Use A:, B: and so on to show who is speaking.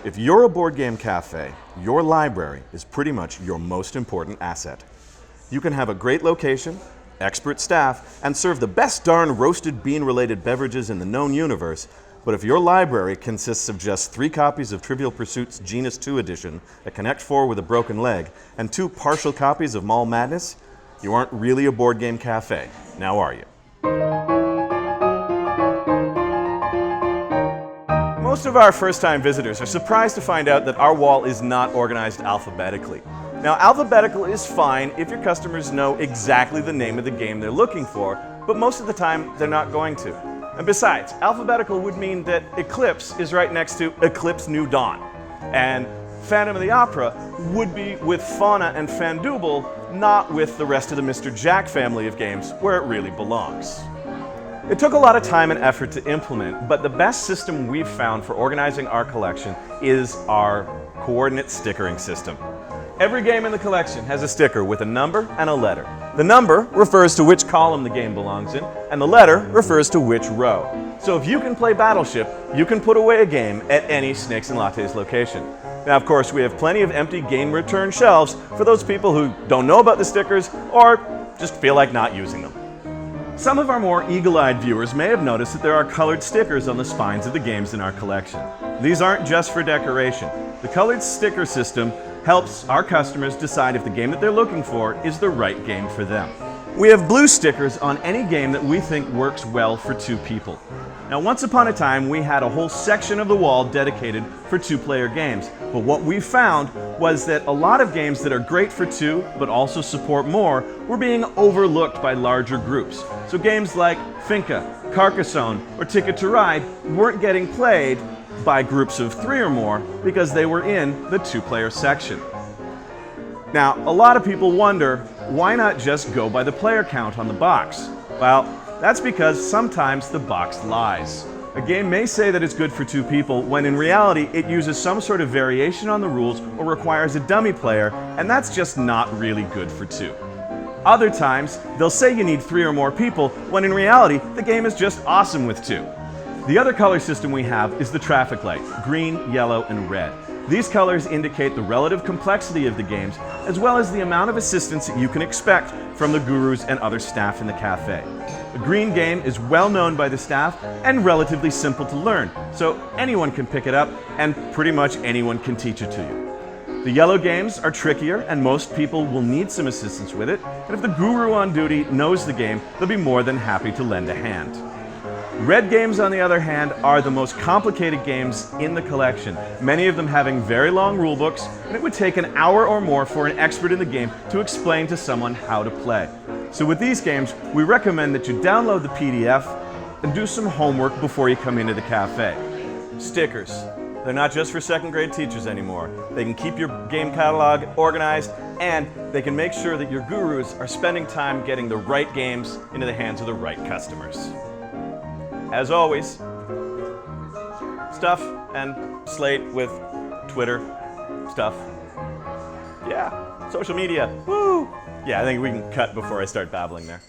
A: If you're a board game cafe, your library is pretty much your most important asset. You can have a great location, expert staff, and serve the best darn roasted bean-related beverages in the known universe, but if your library consists of just 3 copies of Trivial Pursuit's Genus 2 edition, a Connect 4 with a broken leg, and 2 partial copies of Mall Madness, you aren't really a board game cafe, now are you? Most of our first-time visitors are surprised to find out that our wall is not organized alphabetically. Now, alphabetical is fine if your customers know exactly the name of the game they're looking for, but most of the time they're not going to. And besides, alphabetical would mean that Eclipse is right next to Eclipse New Dawn. And Phantom of the Opera would be with Fauna and Fandooble, not with the rest of the Mr. Jack family of games where it really belongs. It took a lot of time and effort to implement, but the best system we've found for organizing our collection is our coordinate stickering system. Every game in the collection has a sticker with a number and a letter. The number refers to which column the game belongs in, and the letter refers to which row. So if you can play Battleship, you can put away a game at any Snakes and Lattes location. Now, of course, we have plenty of empty game return shelves for those people who don't know about the stickers or just feel like not using them. Some of our more eagle-eyed viewers may have noticed that there are colored stickers on the spines of the games in our collection. These aren't just for decoration. The colored sticker system helps our customers decide if the game that they're looking for is the right game for them. We have blue stickers on any game that we think works well for 2 people. Now, once upon a time, we had a whole section of the wall dedicated for 2-player games, but what we found was that a lot of games that are great for 2, but also support more, were being overlooked by larger groups. So games like Finca, Carcassonne, or Ticket to Ride weren't getting played by groups of 3 or more because they were in the 2-player section. Now, a lot of people wonder, why not just go by the player count on the box? Well, that's because sometimes the box lies. A game may say that it's good for 2 people when in reality it uses some sort of variation on the rules or requires a dummy player, and that's just not really good for 2. Other times, they'll say you need 3 or more people when in reality the game is just awesome with 2. The other color system we have is the traffic light, green, yellow, and red. These colors indicate the relative complexity of the games, as well as the amount of assistance that you can expect from the gurus and other staff in the cafe. The green game is well known by the staff and relatively simple to learn, so anyone can pick it up and pretty much anyone can teach it to you. The yellow games are trickier and most people will need some assistance with it, and if the guru on duty knows the game, they'll be more than happy to lend a hand. Red games, on the other hand, are the most complicated games in the collection, many of them having very long rule books, and it would take an hour or more for an expert in the game to explain to someone how to play. So with these games, we recommend that you download the PDF and do some homework before you come into the cafe. Stickers. They're not just for 2nd grade teachers anymore. They can keep your game catalog organized, and they can make sure that your gurus are spending time getting the right games into the hands of the right customers. As always, stuff and slate with Twitter stuff. Yeah, social media. Woo! Yeah, I think we can cut before I start babbling there.